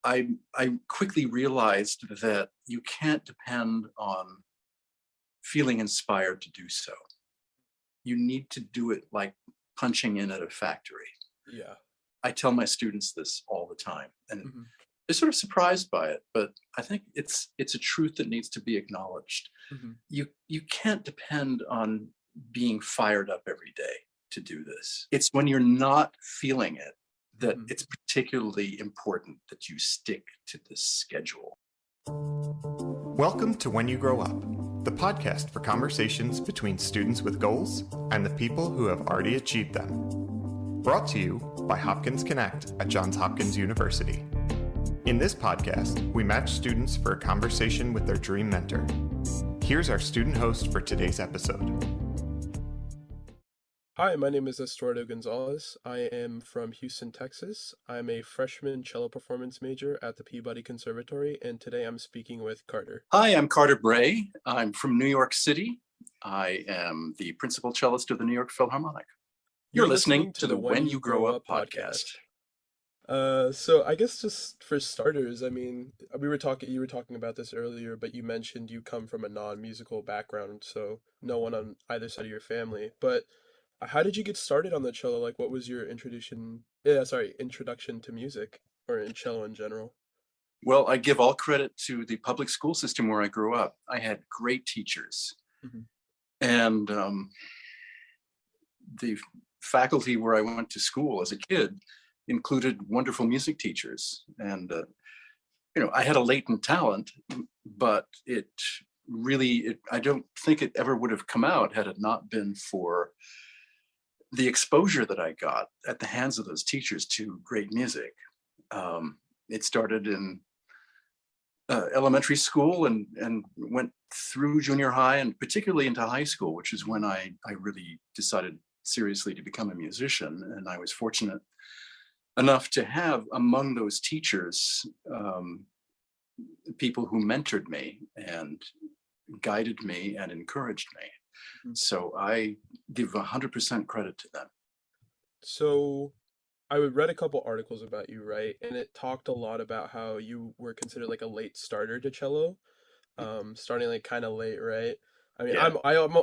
I quickly realized that you can't depend on feeling inspired to do so. You need to do it like punching in at a factory. Yeah. I tell my students this all the time, and Mhm. they're sort of surprised by it, but I think it's a truth that needs to be acknowledged. Mhm. You can't depend on being fired up every day to do this. It's when you're not feeling it that Mhm. it's particularly important that you stick to this schedule. Welcome to When You Grow Up, the podcast for conversations between students with goals and the people who have already achieved them. Brought to you by Hopkins Connect at Johns Hopkins University. In this podcast, we match students for a conversation with their dream mentor. Here's our student host for today's episode. Hi, my name is Estuardo Gonzalez. I am from Houston, Texas. I'm a freshman cello performance major at the Peabody Conservatory, and today I'm speaking with Carter. Hi, I'm Carter Bray. I'm from New York City. I am the principal cellist of the New York Philharmonic. You're listening to the When You Grow Up podcast. So I guess just for starters, you were talking about this earlier, but you mentioned you come from a non-musical background, so no one on either side of your family. But how did you get started on the cello? Like, what was your introduction to music or in cello in general? Well, I give all credit to the public school system where I grew up. I had great teachers, Mhm. and the faculty where I went to school as a kid included wonderful music teachers. And I had a latent talent, but I don't think it ever would have come out had it not been for the exposure that I got at the hands of those teachers to great music. It started in elementary school and went through junior high and particularly into high school, which is when I really decided seriously to become a musician. And I was fortunate enough to have among those teachers people who mentored me and guided me and encouraged me. Mhm. So I give 100% credit to them. So I read a couple articles about you, right? And it talked a lot about how you were considered like a late starter to cello, starting like kind of late, right? I mean, Yeah.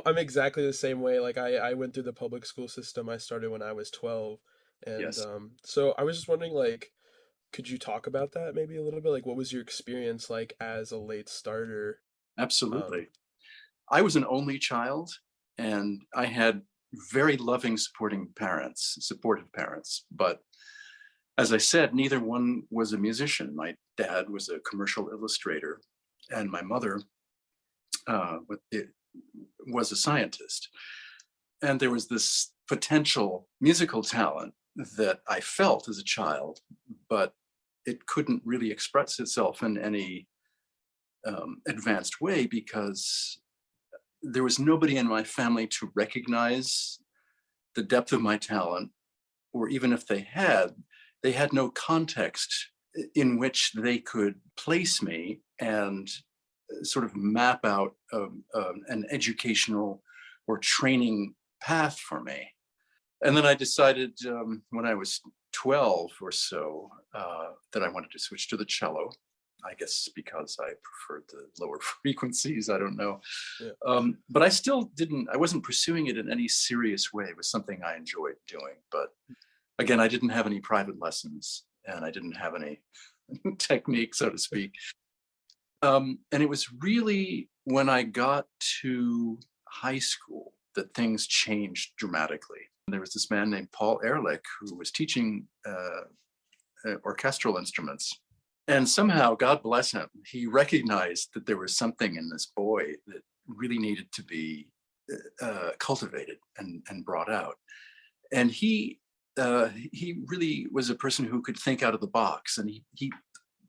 I'm exactly the same way. Like I went through the public school system. I started when I was 12, and Yes. so I was just wondering, like, could you talk about that maybe a little bit? Like, what was your experience like as a late starter? Um, Absolutely. I was an only child, and I had very loving, supportive parents. But as I said, neither one was a musician. My dad was a commercial illustrator, and my mother was a scientist. And there was this potential musical talent that I felt as a child, but it couldn't really express itself in any advanced way because there was nobody in my family to recognize the depth of my talent, or even if they had no context in which they could place me and sort of map out an educational or training path for me. And then I decided when I was 12 or so that I wanted to switch to the cello. I guess because I preferred the lower frequencies. I don't know. yeah. But I wasn't pursuing it in any serious way. It was something I enjoyed doing. But again, I didn't have any private lessons and I didn't have any technique, so to speak. And it was really when I got to high school that things changed dramatically. There was this man named Paul Ehrlich who was teaching orchestral instruments. And somehow, God bless him, he recognized that there was something in this boy that really needed to be cultivated and brought out. And he really was a person who could think out of the box. And he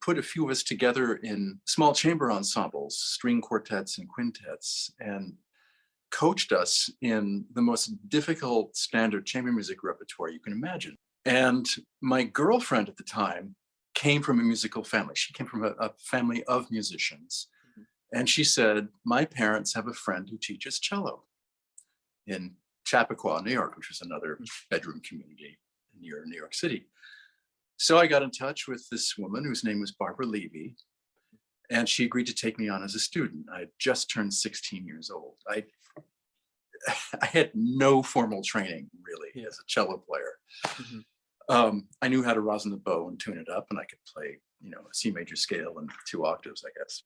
put a few of us together in small chamber ensembles, string quartets and quintets, and coached us in the most difficult standard chamber music repertoire you can imagine. And my girlfriend at the time came from a musical family. She came from a family of musicians. And she said, my parents have a friend who teaches cello in Chappaqua, New York, which is another bedroom community near New York City. So I got in touch with this woman whose name was Barbara Levy, and she agreed to take me on as a student. I had just turned 16 years old. I had no formal training really Yeah. as a cello player. Hmm. I knew how to rosin the bow and tune it up, and I could play, a C major scale and 2 octaves, I guess.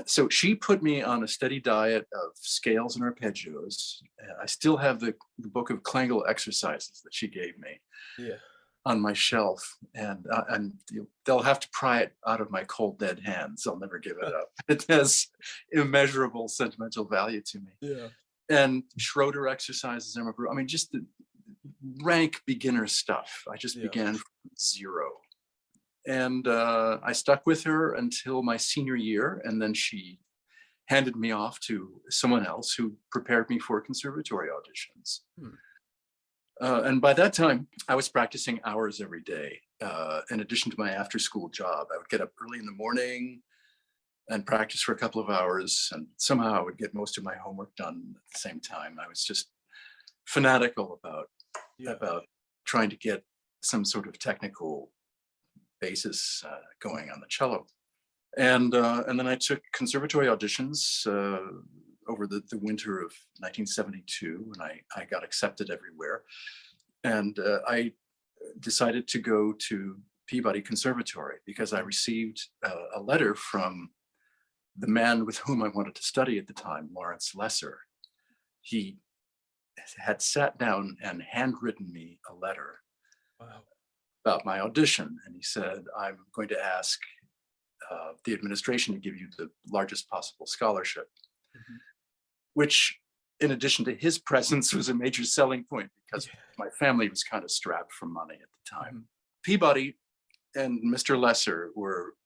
So she put me on a steady diet of scales and arpeggios. I still have the book of clangle exercises that she gave me Yeah. on my shelf, and they'll have to pry it out of my cold dead hands. I'll never give it up. It has immeasurable sentimental value to me. Yeah. And Schroeder exercises, I mean, just the rank beginner stuff. I just Yeah. began from zero. And I stuck with her until my senior year, and then she handed me off to someone else who prepared me for conservatory auditions. Hmm. And by that time, I was practicing hours every day. In addition to my after-school job, I would get up early in the morning and practice for a couple of hours, and somehow I would get most of my homework done at the same time. I was just fanatical about trying to get some sort of technical basis going on the cello. And then I took conservatory auditions over the winter of 1972, and I got accepted everywhere. And I decided to go to Peabody Conservatory because I received a letter from the man with whom I wanted to study at the time, Lawrence Lesser. He had sat down and handwritten me a letter Wow. about my audition. And he said, I'm going to ask the administration to give you the largest possible scholarship, Mhm. which, in addition to his presence, was a major selling point because Yeah. my family was kind of strapped for money at the time. Mhm. Peabody and Mr. Lesser were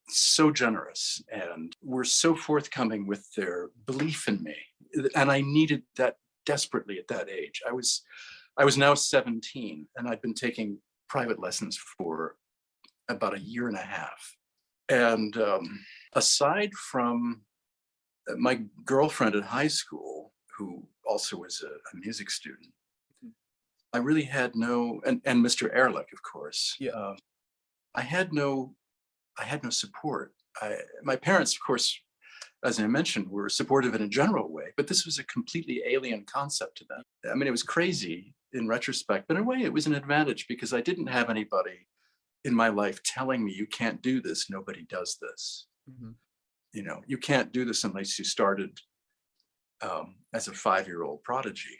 so generous and were so forthcoming with their belief in me. And I needed that desperately at that age. I was now 17, and I'd been taking private lessons for about a year and a half. And aside from my girlfriend at high school, who also was a music student, I really had no, and Mr. Ehrlich, of course. Yeah. I had no support. My parents, of course, as I mentioned, were supportive in a general way, but this was a completely alien concept to them. I mean, it was crazy in retrospect, but in a way it was an advantage because I didn't have anybody in my life telling me, you can't do this, nobody does this. Mhm. You can't do this unless you started as a 5-year-old prodigy.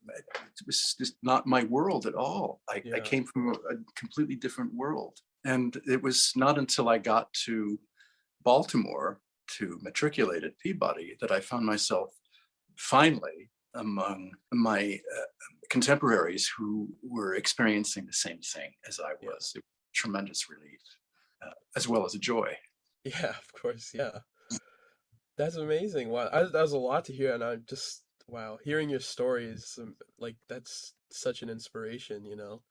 It was just not my world at all. I Yeah. came from a completely different world. And it was not until I got to Baltimore to matriculate at Peabody that I found myself finally among my contemporaries who were experiencing the same thing as I Yeah. was. It was a tremendous relief, as well as a joy. Yeah, of course. Yeah. That's amazing. Wow. That was a lot to hear. And I'm just, wow, hearing your stories, like, that's such an inspiration, you know?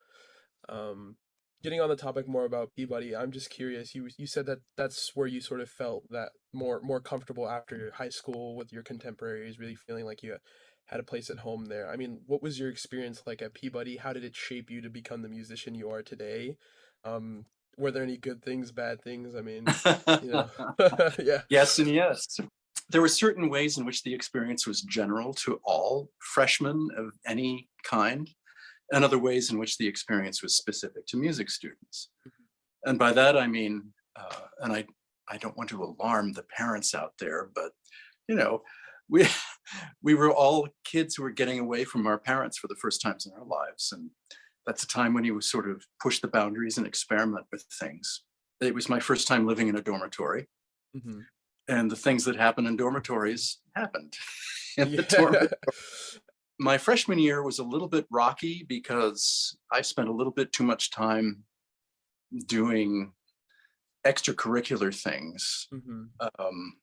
Um, Getting on the topic more about Peabody, I'm just curious. You said that that's where you sort of felt that more comfortable after your high school with your contemporaries, really feeling like you had a place at home there. I mean, what was your experience like at Peabody? How did it shape you to become the musician you are today? Um, were there any good things, bad things? I mean, you know, yeah. Yes and yes. There were certain ways in which the experience was general to all freshmen of any kind, and other ways in which the experience was specific to music students. And by that, I mean, and I don't want to alarm the parents out there, but, we, we were all kids who were getting away from our parents for the first times in our lives. And that's a time when you sort of push the boundaries and experiment with things. It was my first time living in a dormitory. Hmm. And the things that happen in dormitories happened in the Yeah. dormitory. My freshman year was a little bit rocky because I spent a little bit too much time doing extracurricular things Hmm. um,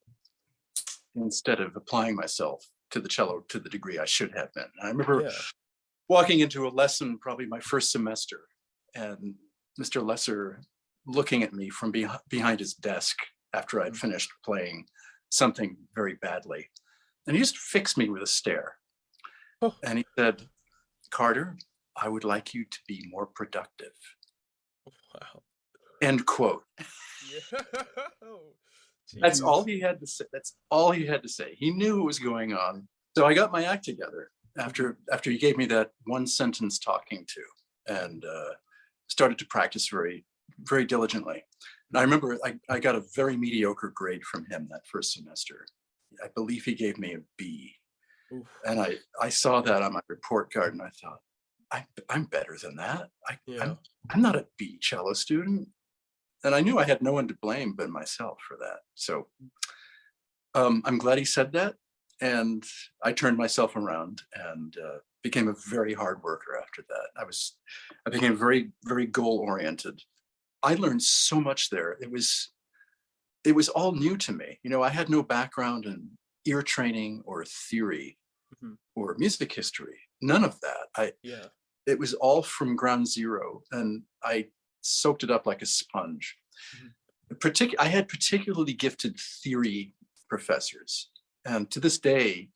instead of applying myself to the cello to the degree I should have been. I remember Yeah. walking into a lesson, probably my first semester, and Mr. Lesser looking at me from behind his desk after I'd Mhm. finished playing something very badly. And he just fixed me with a stare. Oh, And he said, Carter, I would like you to be more productive. Wow. End quote. Yeah. Oh, That's all jeez. he had to say. That's all he had to say. He knew what was going on. So I got my act together after he gave me that one sentence talking to, and started to practice very diligently. And I remember I got a very mediocre grade from him that first semester. I believe he gave me a B. Oof. And I saw that on my report card, and I thought, I'm better than that. Yeah. I'm not a B cello student. And I knew I had no one to blame but myself for that. So I'm glad he said that. And I turned myself around and became a very hard worker after that. I became very goal oriented. I learned so much there. It was all new to me. I had no background in ear training or theory Mhm. or music history. None of that. Yeah. It was all from ground zero, and I soaked it up like a sponge. Mhm. I had particularly gifted theory professors, and to this day,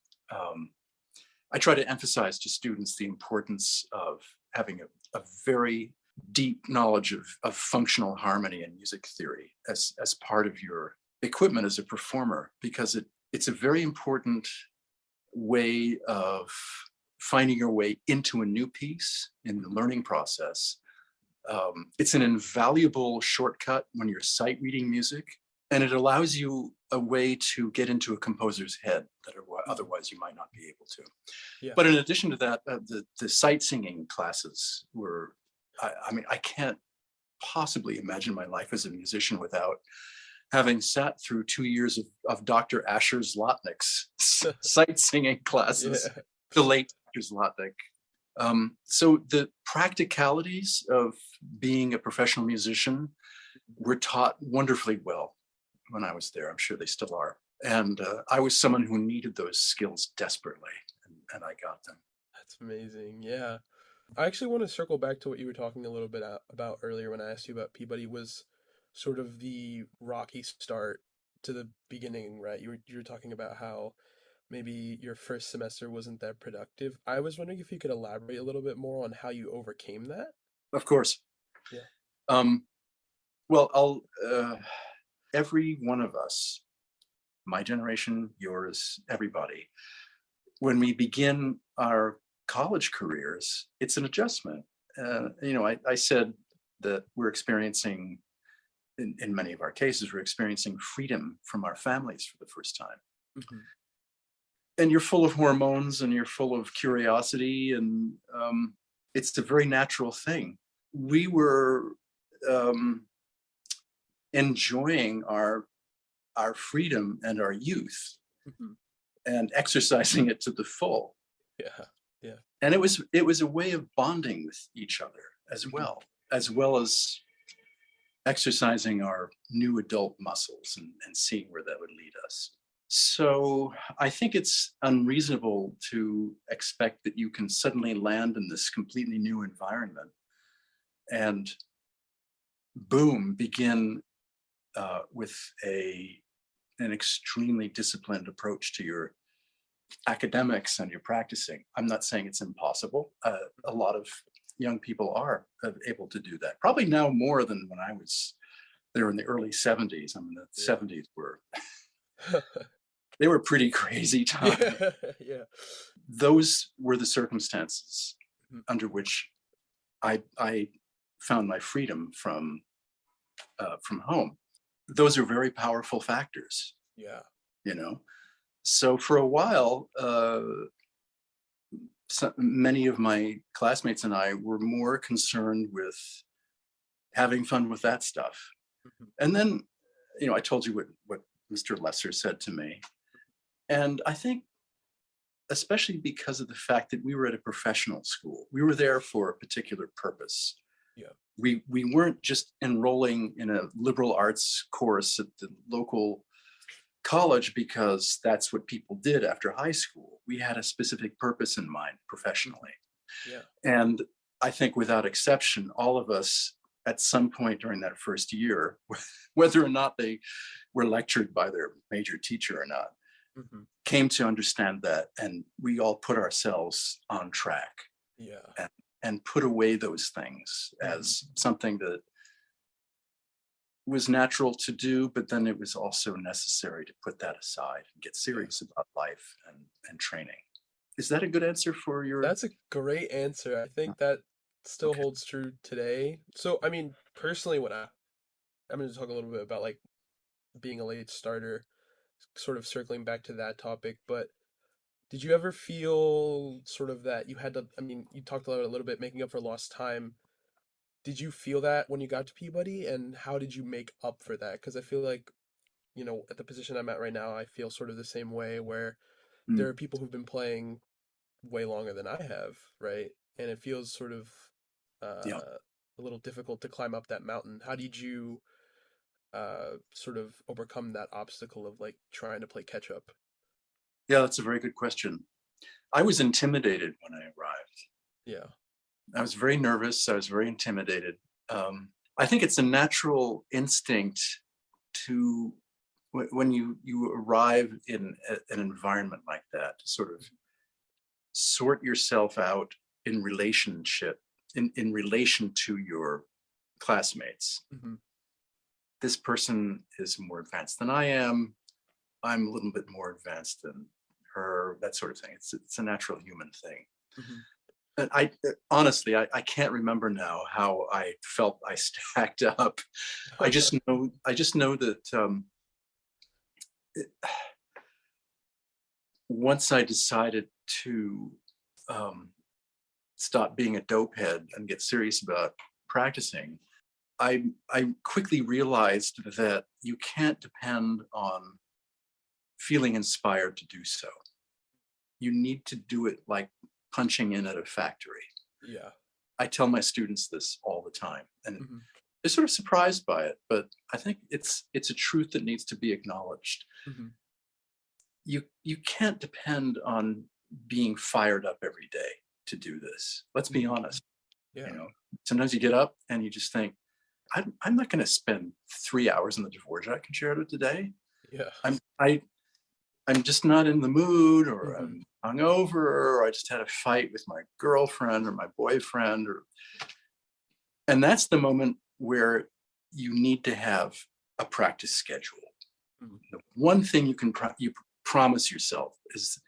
I try to emphasize to students the importance of having a very deep knowledge of functional harmony and music theory as part of your equipment as a performer, because it's a very important way of finding your way into a new piece in the learning process. It's an invaluable shortcut when you're sight reading music, and it allows you a way to get into a composer's head that otherwise you might not be able to. Yeah. But in addition to that, the sight singing classes were, I mean, I can't possibly imagine my life as a musician without having sat through 2 years of Dr. Asher Zlotnick's sight singing classes, Yeah. the late Dr. Zlotnick. So the practicalities of being a professional musician were taught wonderfully well when I was there. I'm sure they still are. And I was someone who needed those skills desperately, and I got them. That's amazing. Yeah. I actually want to circle back to what you were talking a little bit about earlier when I asked you about Peabody was sort of the rocky start to the beginning, right? You were talking about how maybe your first semester wasn't that productive. I was wondering if you could elaborate a little bit more on how you overcame that. Of course. Yeah. Um, well, every one of us, my generation, yours, everybody, when we begin our college careers, it's an adjustment. I said that we're experiencing, in many of our cases, we're experiencing freedom from our families for the first time. Hmm. And you're full of hormones and you're full of curiosity, and it's a very natural thing. We were um, enjoying our freedom and our youth Hmm. and exercising it to the full. Yeah. Yeah. And it was a way of bonding with each other Hmm. as well as exercising our new adult muscles and seeing where that would lead us. So I think it's unreasonable to expect that you can suddenly land in this completely new environment and boom, begin with an extremely disciplined approach to your academics and your practicing. I'm not saying it's impossible. A lot of young people are able to do that. Probably now more than when I was there in the early 70s. I mean, the Yeah. 70s they were pretty crazy times. Yeah. Yeah. Those were the circumstances Mhm. under which I found my freedom from home. Those are very powerful factors, Yeah. you know. So for a while, many of my classmates and I were more concerned with having fun with that stuff. Mhm. And then, I told you what Mr. Lesser said to me. And I think, especially because of the fact that we were at a professional school, we were there for a particular purpose. Yeah. We weren't just enrolling in a liberal arts course at the local college because that's what people did after high school. We had a specific purpose in mind professionally. Yeah. And I think without exception, all of us at some point during that first year, whether or not they were lectured by their major teacher or not, Hmm. came to understand that. And we all put ourselves on track Yeah. and put away those things Mhm. as something that was natural to do, but then it was also necessary to put that aside and get Yeah. serious about life and training. Is that a good answer for your? That's a great answer. I think that still Okay. holds true today. So, I mean, personally, I'm going to talk a little bit about like being a late starter, sort of circling back to that topic, but did you ever feel sort of that you had to, I mean, you talked about it a little bit, making up for lost time. Did you feel that when you got to Peabody, and how did you make up for that? Because I feel like, at the position I'm at right now, I feel sort of the same way where Mm, there are people who've been playing way longer than I have, right? And it feels sort of yeah. a little difficult to climb up that mountain. How did you sort of overcome that obstacle of like trying to play catch up? Yeah, that's a very good question. I was intimidated when I arrived. Yeah. I was very nervous. I was very intimidated. I think it's a natural instinct to when you arrive in an environment like that to sort of sort yourself out in relationship in relation to your classmates. Hmm. This person is more advanced than I am. I'm a little bit more advanced than her. That sort of thing. It's a natural human thing. Hmm. And honestly, I can't remember now how I felt I stacked up. I just know that it- once I decided to um, stop being a dopehead and get serious about practicing, I quickly realized that you can't depend on feeling inspired to do so. You need to do it like punching in at a factory. Yeah. I tell my students this all the time, and Hmm. they're sort of surprised by it, but I think it's a truth that needs to be acknowledged. Hmm. You can't depend on being fired up every day to do this. Let's be Hmm. honest. Yeah. Sometimes you get up and you just think, I'm not going to spend 3 hours in the Dvorak concerto today. Yeah. I'm I I'm just not in the mood, or Hmm. I'm hungover, or I just had a fight with my girlfriend or my boyfriend, and that's the moment where you need to have a practice schedule. Hmm. The one thing you promise yourself is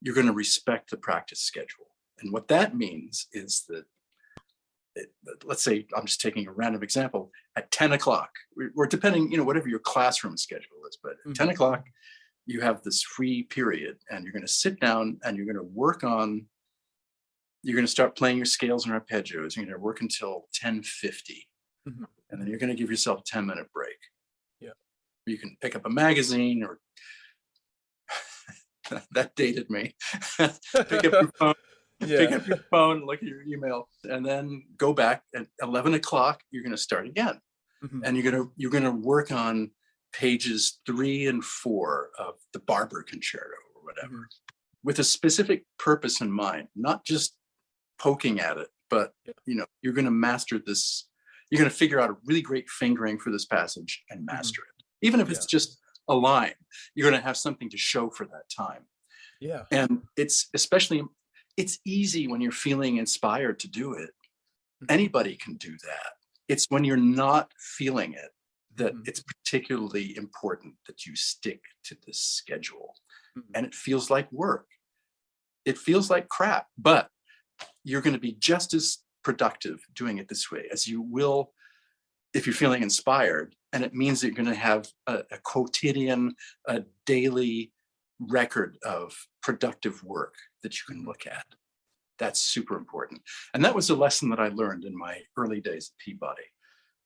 you're going to respect the practice schedule, and what that means is that let's say I'm just taking a random example at 10 o'clock, or depending, whatever your classroom schedule is, but at 10 Hmm. o'clock you have this free period and you're going to sit down and you're going to start playing your scales and arpeggios. You're going to work until 10:50, Hmm. and then you're going to give yourself a 10-minute break. Yeah. You can pick up a magazine, or that dated me. pick up your phone Pick Yeah. up your phone, look at your email, and then go back at 11 o'clock. You're going to start again, Hmm. and you're going to work on pages 3 and 4 of the Barber Concerto or whatever, Hmm. with a specific purpose in mind, not just poking at it, but Yeah. you're going to master this. You're going to figure out a really great fingering for this passage and Hmm. master it. Even if Yeah. it's just a line, you're going to have something to show for that time. Yeah. And it's easy when you're feeling inspired to do it. Hmm. Anybody can do that. It's when you're not feeling it that Hmm. it's particularly important that you stick to this schedule. Hmm. And it feels like work. It feels like crap, but you're going to be just as productive doing it this way as you will if you're feeling inspired. And it means that you're going to have a quotidian, a daily record of productive work that you can Hmm. look at. That's super important. And that was a lesson that I learned in my early days at Peabody,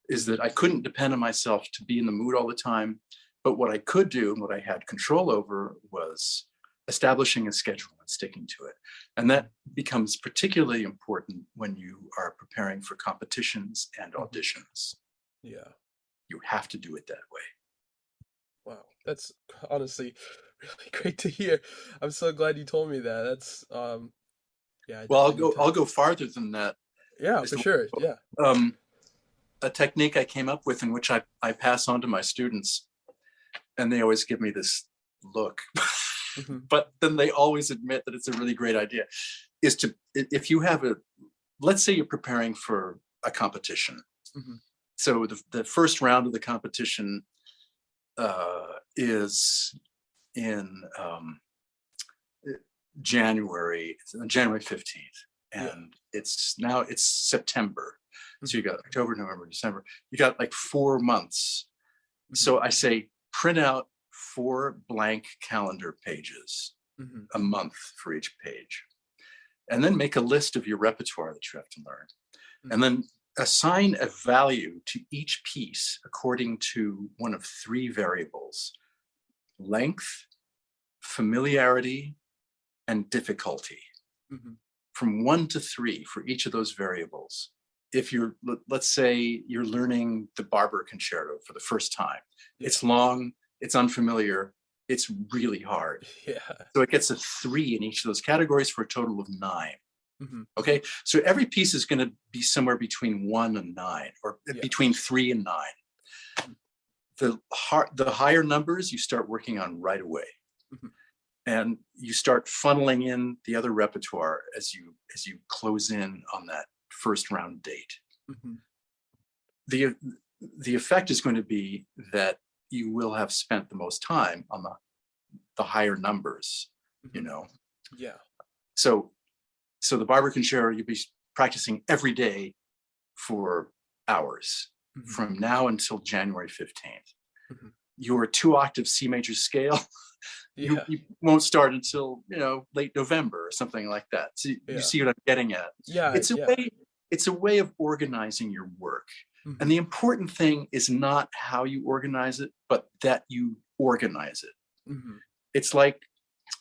is that I couldn't depend on myself to be in the mood all the time. But what I could do and what I had control over was establishing a schedule and sticking to it. And that becomes particularly important when you are preparing for competitions and Hmm. auditions. Yeah. You have to do it that way. Wow. That's honestly really great to hear. I'm so glad you told me that. That's yeah, I Well, definitely need to. I'll go farther than that. Yeah, for Mr. sure. Yeah. A technique I came up with, in which I pass on to my students, and they always give me this look, Hmm. but then they always admit that it's a really great idea, is to, if you have let's say you're preparing for a competition, Hmm. So the first round of the competition is in January 15th, and it's September. So you got October, November, December. You got like 4 months. So I say print out 4 blank calendar pages, a month for each page, and then make a list of your repertoire that you have to learn, and then assign a value to each piece according to one of 3 variables: length, familiarity, and difficulty. From 1 to 3 for each of those variables. If let's say you're learning the Barber Concerto for the first time, it's long, it's unfamiliar, it's really hard. So it gets a 3 in each of those categories for a total of 9. Okay, so every piece is going to be somewhere between 1 and 9, or between 3 and 9. The higher numbers you start working on right away, and you start funneling in the other repertoire as you close in on that first round date. The effect is going to be that you will have spent the most time on the higher numbers, you know. So the Barber Concerto, you'll be practicing every day for hours from now until January 15th. Your 2-octave C major scale, you won't start until, late November or something like that. So you see what I'm getting at? It's a way of organizing your work. And the important thing is not how you organize it, but that you organize it. It's like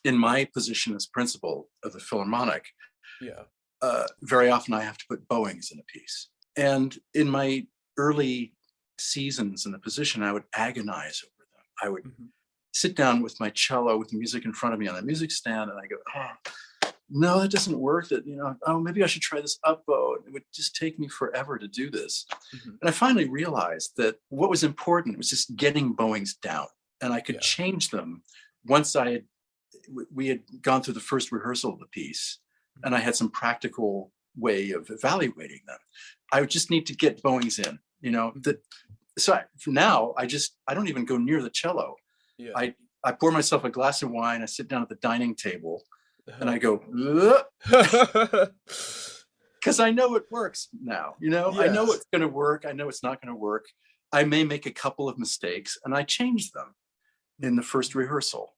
in my position as principal of the Philharmonic, very often I have to put bowings in a piece. And in my early seasons in the position, I would agonize over them. I would sit down with my cello with the music in front of me on the music stand, and I go, oh, no, that doesn't work. That, maybe I should try this up bow. It would just take me forever to do this. And I finally realized that what was important was just getting bowings down, and I could change them once we had gone through the first rehearsal of the piece, and I had some practical way of evaluating them. I would just need to get bowings in, now I don't even go near the cello. I pour myself a glass of wine, I sit down at the dining table, and I go, because I know it works now, I know it's going to work. I know it's not going to work. I may make a couple of mistakes, and I change them in the first rehearsal.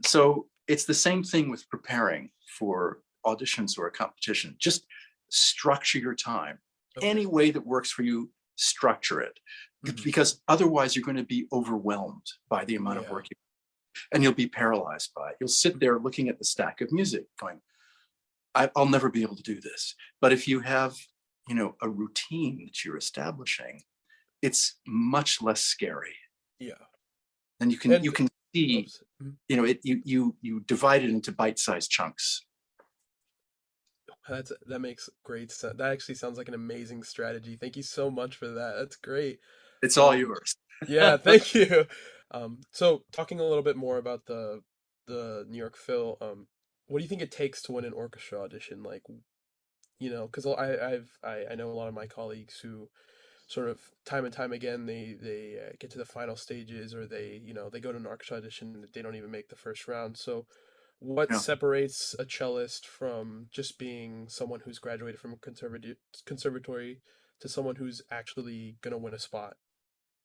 So it's the same thing with preparing for auditions or a competition. Just structure your time. Any way that works for you, structure it. Because otherwise you're going to be overwhelmed by the amount of work and you'll be paralyzed by it. You'll sit there looking at the stack of music going, I'll never be able to do this. But if you have, a routine that you're establishing, it's much less scary. And you can see, you divide it into bite-sized chunks. That makes great sense. That actually sounds like an amazing strategy. Thank you so much for that. That's great. It's all yours. Thank you. So talking a little bit more about the New York Phil, what do you think it takes to win an orchestra audition? Like, because I know a lot of my colleagues who sort of time and time again they get to the final stages, or they go to an orchestra audition and they don't even make the first round. So what separates a cellist from just being someone who's graduated from a conservatory to someone who's actually going to win a spot?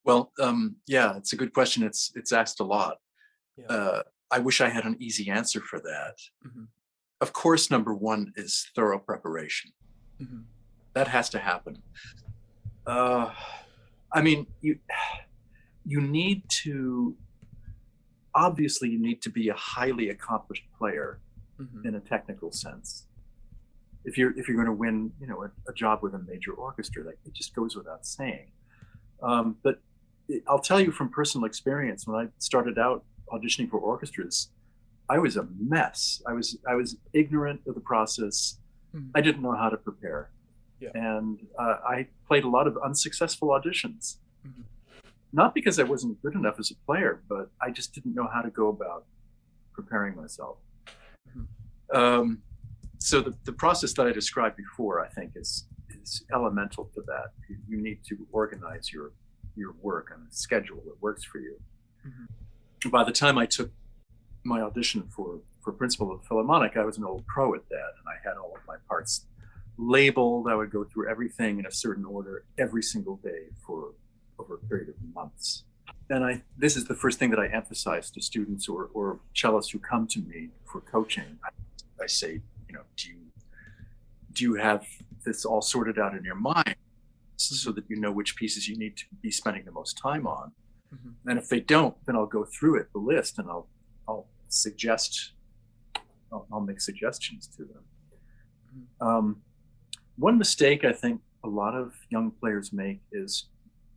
Well, it's a good question. It's asked a lot. I wish I had an easy answer for that. Of course, number one is thorough preparation. That has to happen. You need to be a highly accomplished player in a technical sense. If you're going to win, a job with a major orchestra, like, it just goes without saying. But I'll tell you from personal experience, when I started out auditioning for orchestras, I was a mess. I was ignorant of the process. I didn't know how to prepare. And I played a lot of unsuccessful auditions. Not because I wasn't good enough as a player, but I just didn't know how to go about preparing myself. So the process that I described before, I think, is is elemental to that. You need to organize your work on a schedule that works for you. Mm-hmm. By the time I took my audition for principal of the Philharmonic, I was an old pro at that, and I had all of my parts labeled. I would go through everything in a certain order every single day for over a period of months. And this is the first thing that I emphasize to students or cellists who come to me for coaching. I say, do you have this all sorted out in your mind so that you know which pieces you need to be spending the most time on? Mm-hmm. And if they don't, then I'll go through the list, and I'll make suggestions to them. Mm-hmm. One mistake I think a lot of young players make is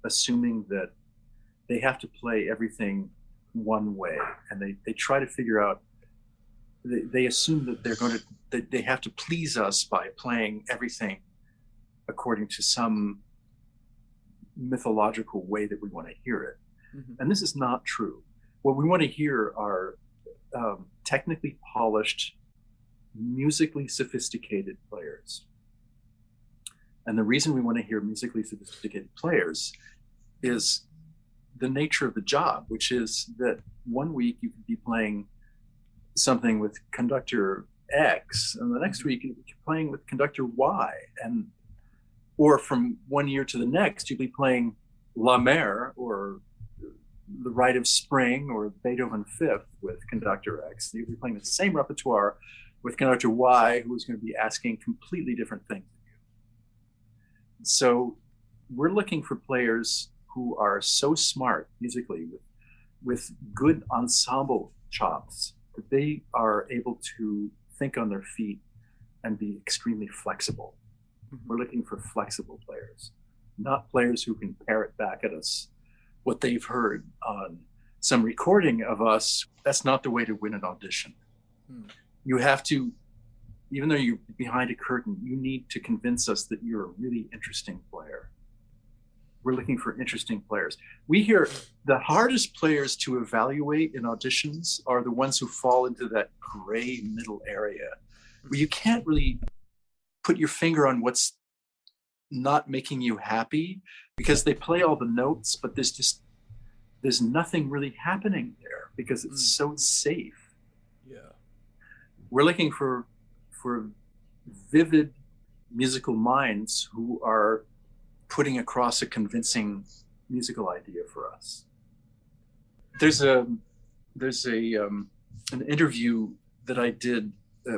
assuming that they have to play everything one way, and they try to figure out. They assume that they have to please us by playing everything according to some mythological way that we want to hear it. Mm-hmm. And this is not true. What we want to hear are technically polished, musically sophisticated players. And the reason we want to hear musically sophisticated players is the nature of the job, which is that one week you could be playing something with conductor X, and the next week you're playing with conductor Y, or from one year to the next you'll be playing La Mer or the Rite of Spring or Beethoven Fifth with conductor X. You'll be playing the same repertoire with conductor Y, who is going to be asking completely different things of you. So we're looking for players who are so smart musically with good ensemble chops that they are able to think on their feet and be extremely flexible. Mm-hmm. We're looking for flexible players, not players who can parrot back at us what they've heard on some recording of us. That's not the way to win an audition. Mm. You have to, even though you're behind a curtain, you need to convince us that you're a really interesting player. We're looking for interesting players. We hear the hardest players to evaluate in auditions are the ones who fall into that gray middle area where you can't really put your finger on what's not making you happy, because they play all the notes, but there's nothing really happening there because it's so safe. Yeah. We're looking for vivid musical minds who are putting across a convincing musical idea for us. There's an interview that I did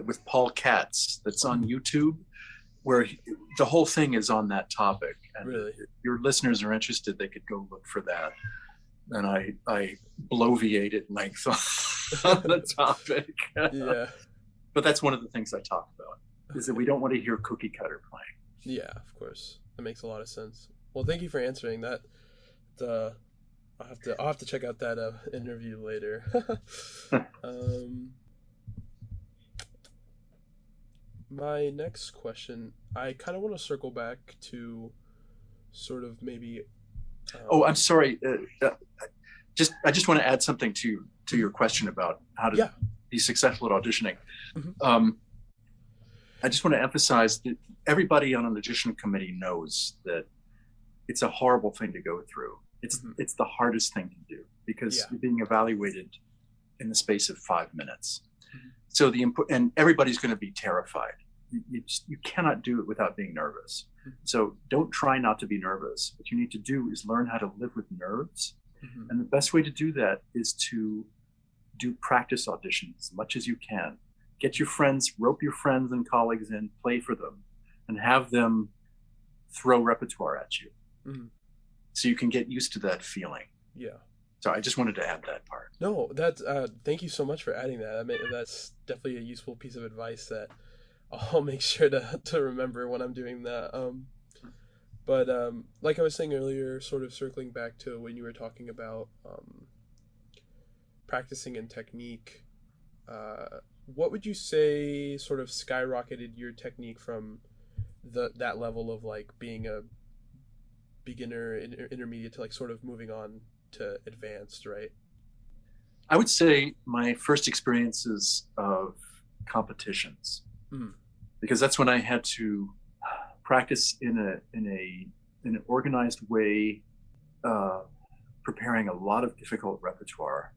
with Paul Katz that's on YouTube, where the whole thing is on that topic. And really? If your listeners are interested, they could go look for that. And I bloviated length on the topic. Yeah. But that's one of the things I talk about, is that we don't want to hear cookie cutter playing. Yeah, of course. That makes a lot of sense. Well, thank you for answering that. I'll have to check out that interview later. My next question, I kind of want to circle back to sort of maybe. I'm sorry. I just want to add something to your question about how to be successful at auditioning. Mm-hmm. I just want to emphasize that everybody on an audition committee knows that it's a horrible thing to go through. It's the hardest thing to do, because you're being evaluated in the space of 5 minutes. Mm-hmm. So and everybody's going to be terrified. You cannot do it without being nervous. Mm-hmm. So don't try not to be nervous. What you need to do is learn how to live with nerves. Mm-hmm. And the best way to do that is to do practice auditions as much as you can. Get your friends, rope your friends and colleagues in, play for them, and have them throw repertoire at you. Mm-hmm. So you can get used to that feeling. Yeah. So I just wanted to add that part. No, thank you so much for adding that. That's definitely a useful piece of advice that I'll make sure to remember when I'm doing that. But like I was saying earlier, sort of circling back to when you were talking about practicing and technique, what would you say sort of skyrocketed your technique from that level of like being a beginner, intermediate, to like sort of moving on to advanced, right? I would say my first experiences of competitions, because that's when I had to practice in an organized way, preparing a lot of difficult repertoire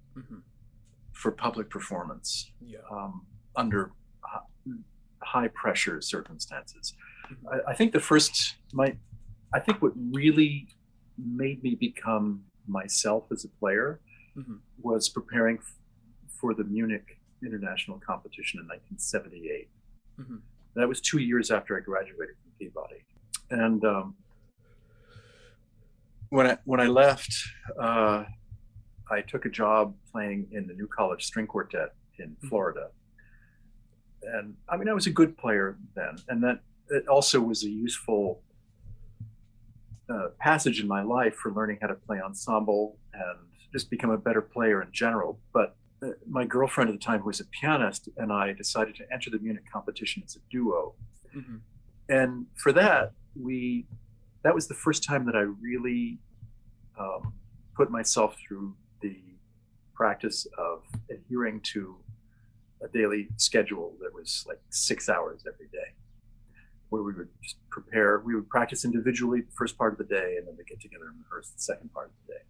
for public performance under high pressure circumstances. I think I think what really made me become myself as a player was preparing for the Munich International Competition in 1978. That was 2 years after I graduated from Peabody. And when I left, I took a job playing in the New College String Quartet in Florida. And I mean, I was a good player then, and that it also was a useful passage in my life for learning how to play ensemble and just become a better player in general. But my girlfriend at the time, who was a pianist, and I decided to enter the Munich competition as a duo. And for that, that was the first time that I really put myself through the practice of adhering to a daily schedule that was like 6 hours every day, where we would just prepare. We would practice individually the first part of the day, and then we'd get together and rehearse the second part of the day.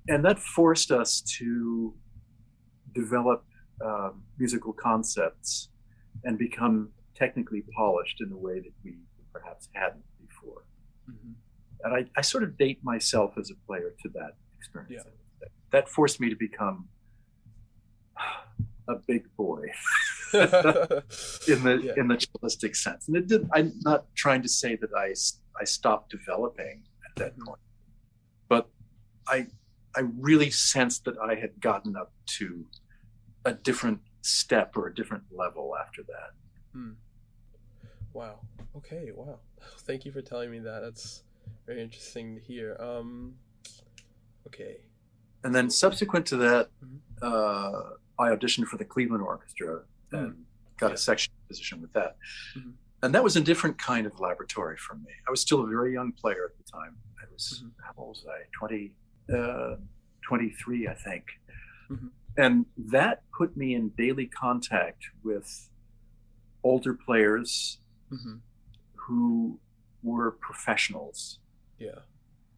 And that forced us to develop musical concepts and become technically polished in a way that we perhaps hadn't before. And I sort of date myself as a player to that experience. That forced me to become a big boy in the cellistic sense. And it did. I'm not trying to say that I stopped developing at that point, but I really sensed that I had gotten up to a different step or a different level after that. Wow. Okay. Wow. Thank you for telling me that. That's very interesting to hear. Okay. And then subsequent to that, I auditioned for the Cleveland Orchestra and got a section position with that. And that was a different kind of laboratory for me. I was still a very young player at the time. I was, how old was I? 23, I think. And that put me in daily contact with older players who were professionals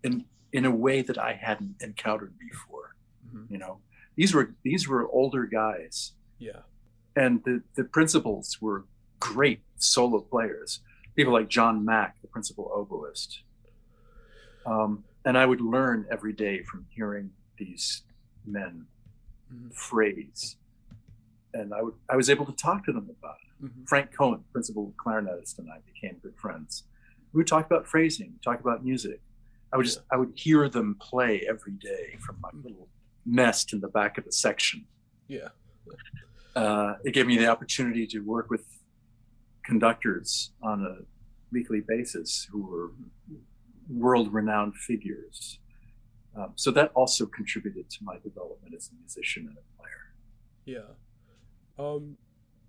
in a way that I hadn't encountered before. You know, these were older guys. And the principals were great solo players. People like John Mack, the principal oboist. And I would learn every day from hearing these men phrase. And I was able to talk to them about it. Frank Cohen, principal clarinetist, and I became good friends. We would talk about phrasing, talk about music. I would hear them play every day from my little nest in the back of the section. It gave me the opportunity to work with conductors on a weekly basis who were world-renowned figures. So that also contributed to my development as a musician and a player.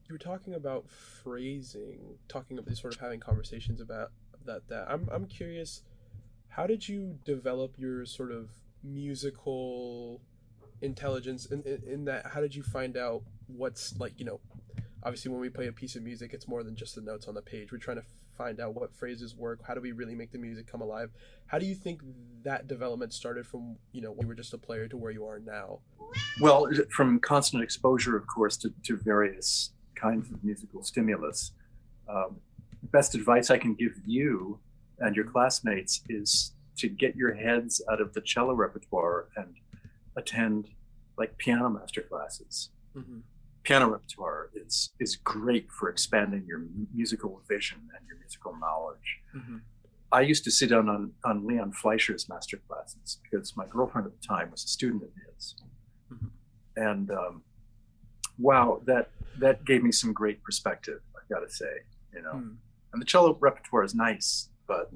You were talking about phrasing, talking about sort of having conversations about that. I'm curious, how did you develop your sort of musical intelligence in that? How did you find out what's, like, you know, obviously when we play a piece of music, it's more than just the notes on the page. We're trying to find out what phrases work. How do we really make the music come alive? How do you think that development started from, you know, when you were just a player to where you are now? Well, from constant exposure, of course, to various kinds of musical stimulus. Best advice I can give you and your classmates is to get your heads out of the cello repertoire and attend like piano master classes. Piano repertoire is great for expanding your musical vision and your musical knowledge. I used to sit down on Leon Fleischer's master classes because my girlfriend at the time was a student of his. And wow, that gave me some great perspective, I've got to say, you know. And the cello repertoire is nice, but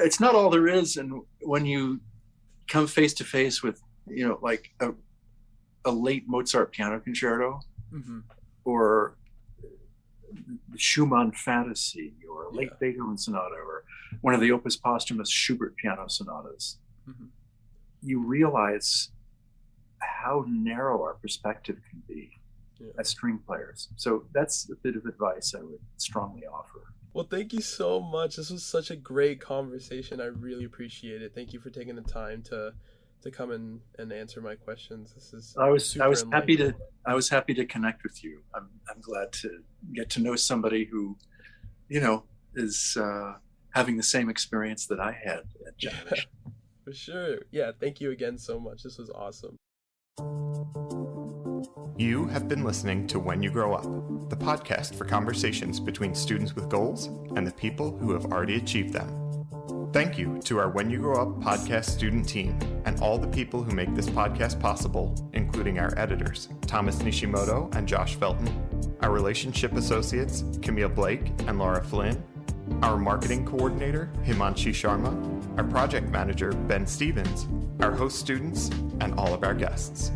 it's not all there is. And when you come face to face with, you know, like a late Mozart piano concerto or the Schumann Fantasy or a late Beethoven sonata or one of the Opus Posthumous Schubert piano sonatas, you realize how narrow our perspective can be. as string players. So that's a bit of advice I would strongly offer. Well, thank you so much. This was such a great conversation. I really appreciate it. Thank you for taking the time to come and answer my questions. This is I was super happy to connect with you. I'm glad to get to know somebody who, is having the same experience that I had at Generation. For sure. Yeah, thank you again so much. This was awesome. You have been listening to When You Grow Up, the podcast for conversations between students with goals and the people who have already achieved them. Thank you to our When You Grow Up podcast student team and all the people who make this podcast possible, including our editors, Thomas Nishimoto and Josh Felton, our relationship associates, Camille Blake and Laura Flynn, our marketing coordinator, Himanshi Sharma, our project manager, Ben Stevens, our host students, and all of our guests.